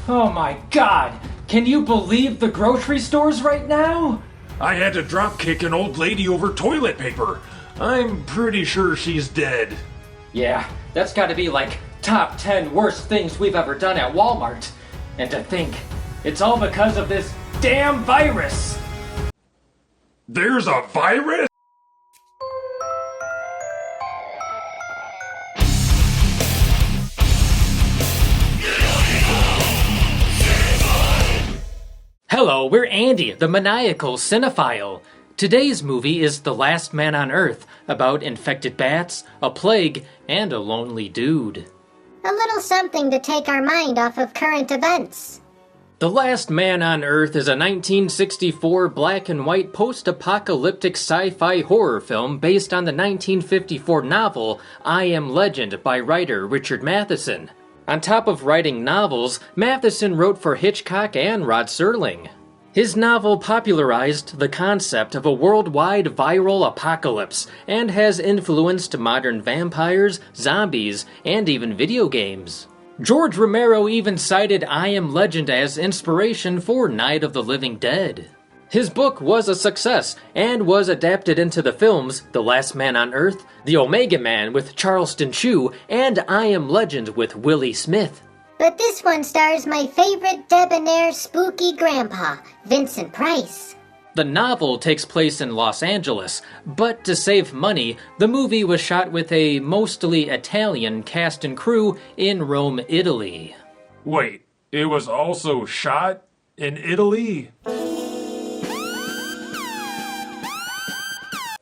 Oh my god! Can you believe the grocery stores right now? I had to drop kick an old lady over toilet paper. I'm pretty sure she's dead. Yeah, that's gotta be like top 10 worst things we've ever done at Walmart. And to think, it's all because of this damn virus! There's a virus? Hello, we're Andy, the Maniacal Cinephile. Today's movie is The Last Man on Earth, about infected bats, a plague, and a lonely dude. A little something to take our mind off of current events. The Last Man on Earth is a 1964 black and white post-apocalyptic sci-fi horror film based on the 1954 novel I Am Legend by writer Richard Matheson. On top of writing novels, Matheson wrote for Hitchcock and Rod Serling. His novel popularized the concept of a worldwide viral apocalypse and has influenced modern vampires, zombies, and even video games. George Romero even cited I Am Legend as inspiration for Night of the Living Dead. His book was a success and was adapted into the films The Last Man on Earth, The Omega Man with Charleston Chew, and I Am Legend with Willie Smith. But this one stars my favorite debonair spooky grandpa, Vincent Price. The novel takes place in Los Angeles, but to save money, the movie was shot with a mostly Italian cast and crew in Rome, Italy. Wait, it was also shot in Italy?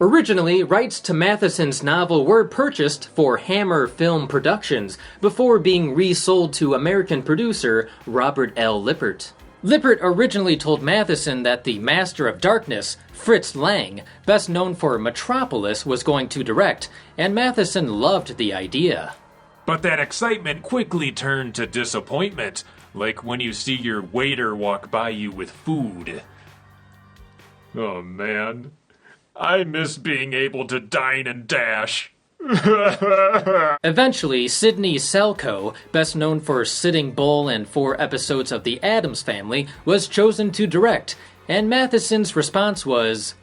Originally, rights to Matheson's novel were purchased for Hammer Film Productions before being resold to American producer Robert L. Lippert. Lippert originally told Matheson that the Master of Darkness, Fritz Lang, best known for Metropolis, was going to direct, and Matheson loved the idea. But that excitement quickly turned to disappointment, like when you see your waiter walk by you with food. Oh man, I miss being able to dine and dash. Eventually, Sidney Selko, best known for Sitting Bull and 4 episodes of The Addams Family, was chosen to direct, and Matheson's response was,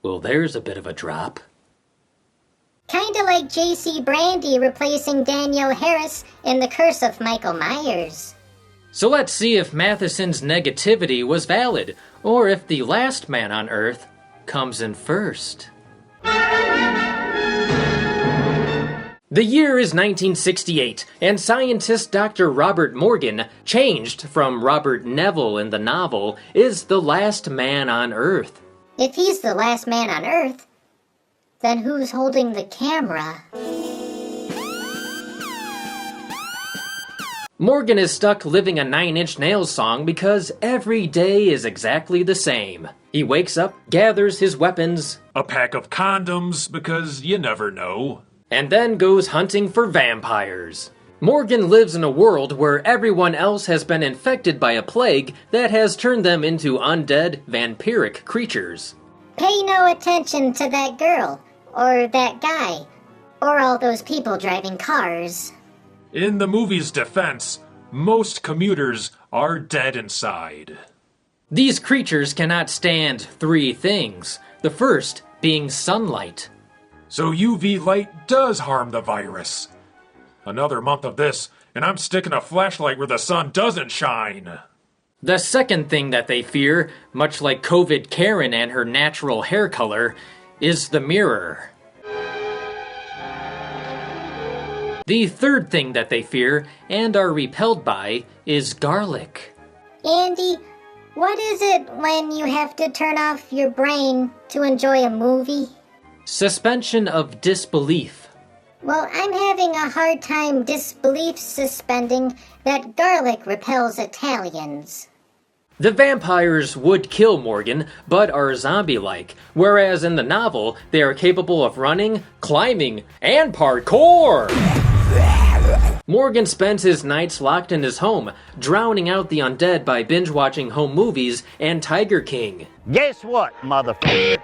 well, there's a bit of a drop. Kinda like J.C. Brandy replacing Danielle Harris in The Curse of Michael Myers. So let's see if Matheson's negativity was valid, or if The Last Man on Earth comes in first. The year is 1968, and scientist Dr. Robert Morgan, changed from Robert Neville in the novel, is the last man on Earth. If he's the last man on Earth, then who's holding the camera? Morgan is stuck living a Nine Inch Nails song because every day is exactly the same. He wakes up, gathers his weapons, A pack of condoms, because you never know, and then goes hunting for vampires. Morgan lives in a world where everyone else has been infected by a plague that has turned them into undead, vampiric creatures. Pay no attention to that girl, or that guy, or all those people driving cars. In the movie's defense, most commuters are dead inside. These creatures cannot stand 3 things, the first being sunlight. So UV light does harm the virus. Another month of this, and I'm sticking a flashlight where the sun doesn't shine. The second thing that they fear, much like COVID Karen and her natural hair color, is the mirror. The third thing that they fear, and are repelled by, is garlic. Andy, what is it when you have to turn off your brain to enjoy a movie? Suspension of disbelief. Well, I'm having a hard time disbelief suspending that garlic repels Italians. The vampires would kill Morgan, but are zombie-like, whereas in the novel, they are capable of running, climbing, and parkour! Morgan spends his nights locked in his home, drowning out the undead by binge-watching home movies and Tiger King. Guess what, motherfucker?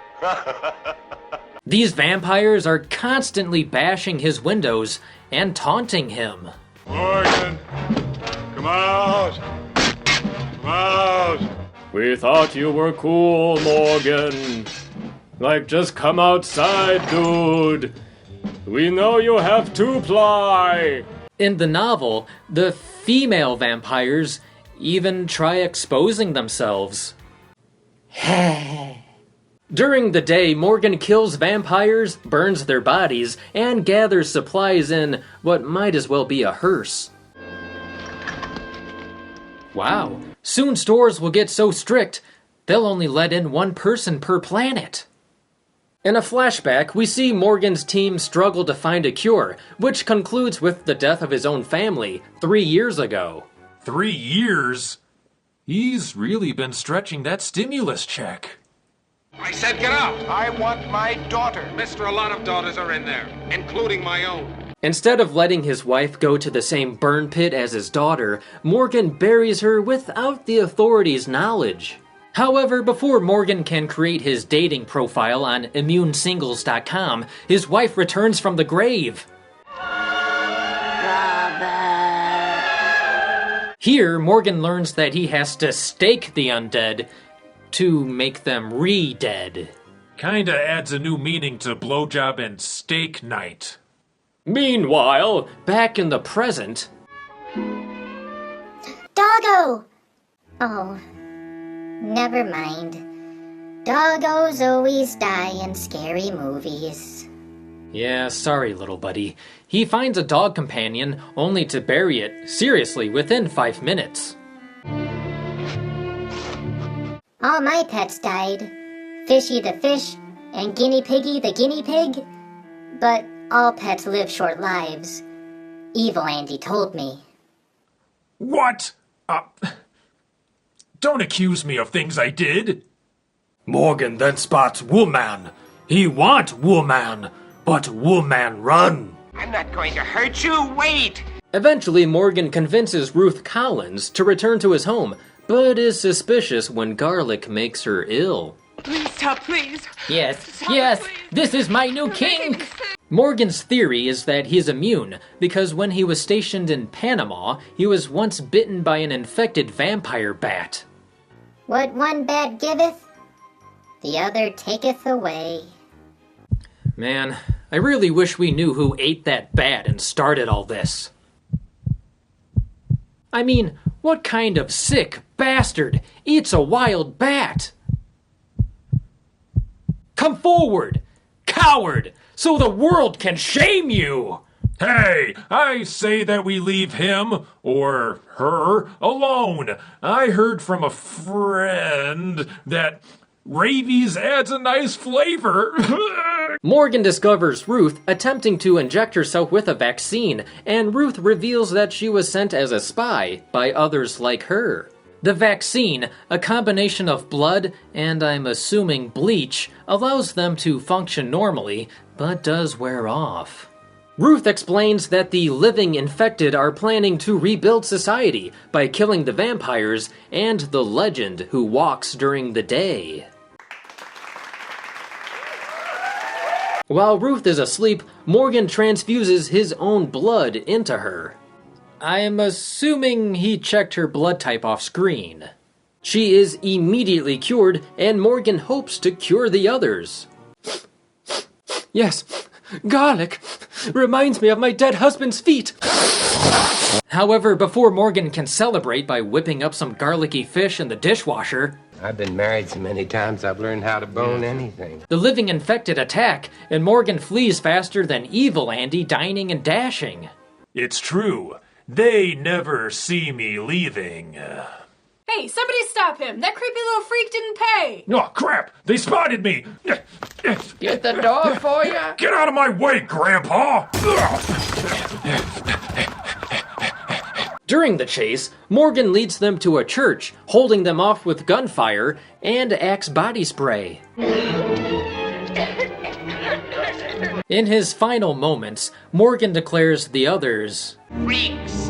These vampires are constantly bashing his windows and taunting him. Morgan, come out! We thought you were cool, Morgan. Like, just come outside, dude. We know you have two-ply. In the novel, the female vampires even try exposing themselves. During the day, Morgan kills vampires, burns their bodies, and gathers supplies in what might as well be a hearse. Wow, soon stores will get so strict, they'll only let in one person per planet. In a flashback, we see Morgan's team struggle to find a cure, which concludes with the death of his own family 3 years ago. 3 years? He's really been stretching that stimulus check. I said get out! I want my daughter. Mister, a lot of daughters are in there, including my own. Instead of letting his wife go to the same burn pit as his daughter, Morgan buries her without the authorities' knowledge. However, before Morgan can create his dating profile on immunesingles.com, his wife returns from the grave. Here, Morgan learns that he has to stake the undead to make them re-dead. Kinda adds a new meaning to blowjob and steak night. Meanwhile, back in the present... Doggo! Oh, never mind. Doggos always die in scary movies. Yeah, sorry, little buddy. He finds a dog companion, only to bury it, seriously, within 5 minutes. All my pets died. Fishy the fish, and Guinea Piggy the guinea pig. But all pets live short lives. Evil Andy told me. What? Don't accuse me of things I did. Morgan then spots Woman. He want Woman, but Woman run. I'm not going to hurt you. Wait. Eventually, Morgan convinces Ruth Collins to return to his home, but is suspicious when garlic makes her ill. Please stop, please. Yes, this is my new king! Morgan's theory is that he's immune, because when he was stationed in Panama, he was once bitten by an infected vampire bat. What one bat giveth, the other taketh away. Man, I really wish we knew who ate that bat and started all this. I mean, what kind of sick bastard eats a wild bat? Come forward, coward, so the world can shame you! Hey, I say that we leave him, or her, alone. I heard from a friend that rabies adds a nice flavor. Morgan discovers Ruth attempting to inject herself with a vaccine, and Ruth reveals that she was sent as a spy by others like her. The vaccine, a combination of blood and I'm assuming bleach, allows them to function normally, but does wear off. Ruth explains that the living infected are planning to rebuild society by killing the vampires and the legend who walks during the day. While Ruth is asleep, Morgan transfuses his own blood into her. I'm assuming he checked her blood type off screen. She is immediately cured, and Morgan hopes to cure the others. Yes, garlic reminds me of my dead husband's feet. However, before Morgan can celebrate by whipping up some garlicky fish in the dishwasher, I've been married so many times I've learned how to bone anything. the living infected attack, and Morgan flees faster than evil Andy dining and dashing. It's true. They never see me leaving. Hey, somebody stop him! That creepy little freak didn't pay! Oh, crap! They spotted me! Get the dog for you? Get out of my way, Grandpa! During the chase, Morgan leads them to a church, holding them off with gunfire and Axe body spray. In his final moments, Morgan declares the others Freaks.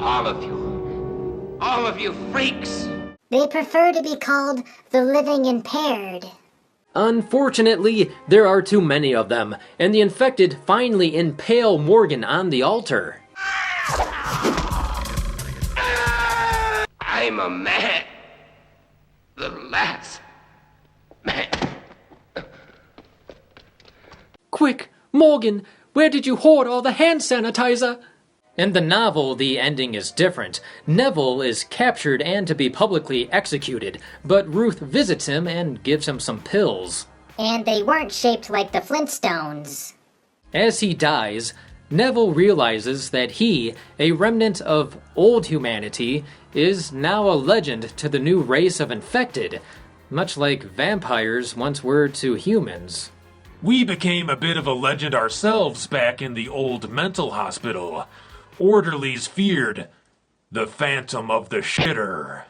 All of you. All of you freaks. They prefer to be called the living impaired. Unfortunately, there are too many of them, and the infected finally impale Morgan on the altar. I I'm a man. The last man. Quick, Morgan, where did you hoard all the hand sanitizer? In the novel, the ending is different. Neville is captured and to be publicly executed, but Ruth visits him and gives him some pills. And they weren't shaped like the Flintstones. As he dies, Neville realizes that he, a remnant of old humanity, is now a legend to the new race of infected, much like vampires once were to humans. We became a bit of a legend ourselves back in the old mental hospital. Orderlies feared the Phantom of the Shitter.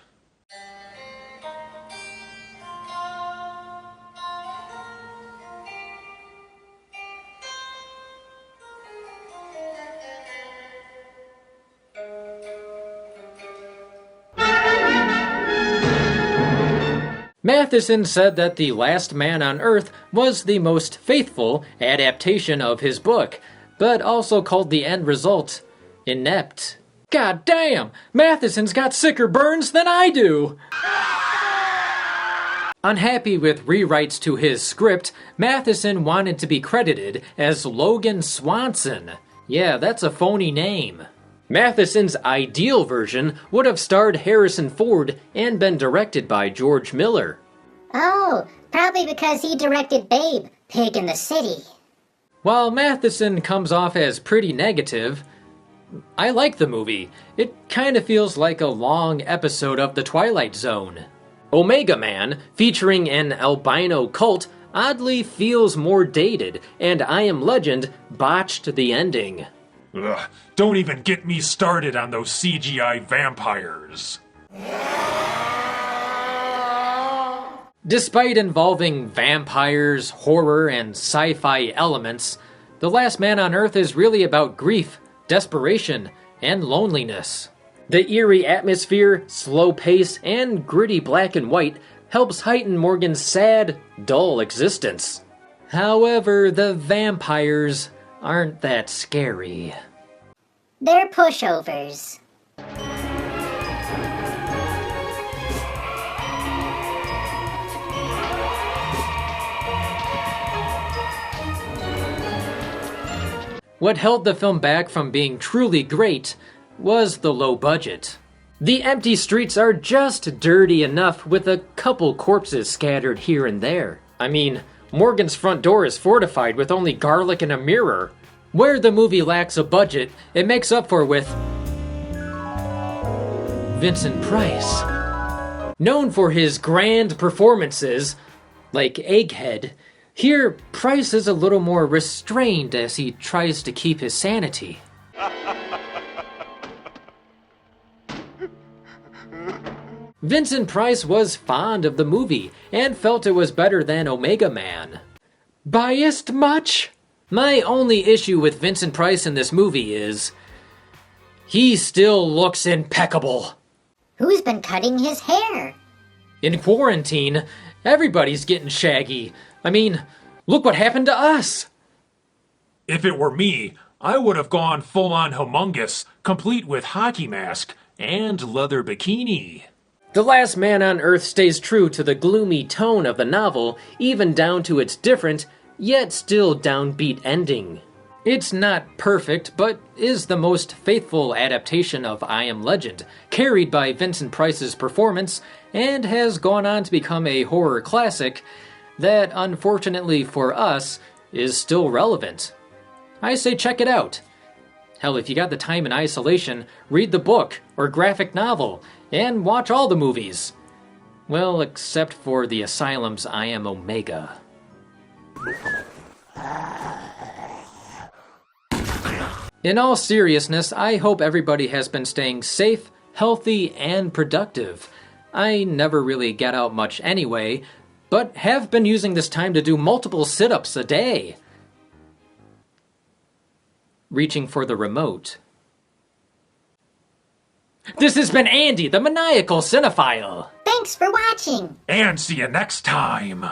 Matheson said that The Last Man on Earth was the most faithful adaptation of his book, but also called the end result inept. God damn! Matheson's got sicker burns than I do! Unhappy with rewrites to his script, Matheson wanted to be credited as Logan Swanson. Yeah, that's a phony name. Matheson's ideal version would have starred Harrison Ford and been directed by George Miller. Oh, probably because he directed Babe, Pig in the City. While Matheson comes off as pretty negative, I like the movie. It kind of feels like a long episode of The Twilight Zone. Omega Man, featuring an albino cult, oddly feels more dated, and I Am Legend botched the ending. Ugh, don't even get me started on those CGI vampires. Despite involving vampires, horror, and sci-fi elements, The Last Man on Earth is really about grief, desperation, and loneliness. The eerie atmosphere, slow pace, and gritty black and white helps heighten Morgan's sad, dull existence. However, the vampires aren't that scary. They're pushovers. What held the film back from being truly great was the low budget. The empty streets are just dirty enough with a couple corpses scattered here and there. I mean, Morgan's front door is fortified with only garlic and a mirror. Where the movie lacks a budget, it makes up for with Vincent Price. Known for his grand performances, like Egghead, here Price is a little more restrained as he tries to keep his sanity. Vincent Price was fond of the movie and felt it was better than Omega Man. Biased much? My only issue with Vincent Price in this movie is he still looks impeccable. Who's been cutting his hair? In quarantine, everybody's getting shaggy. I mean, look what happened to us. If it were me, I would have gone full-on humongous, complete with hockey mask and leather bikini. The Last Man on Earth stays true to the gloomy tone of the novel, even down to its different, yet still downbeat ending. It's not perfect, but is the most faithful adaptation of I Am Legend, carried by Vincent Price's performance, and has gone on to become a horror classic that, unfortunately for us, is still relevant. I say check it out. Hell, if you got the time in isolation, read the book or graphic novel, and watch all the movies. Well, except for the Asylum's I Am Omega. In all seriousness, I hope everybody has been staying safe, healthy, and productive. I never really get out much anyway, but have been using this time to do multiple sit-ups a day. Reaching for the remote. This has been Andy, the Maniacal Cinephile. Thanks for watching. And see you next time.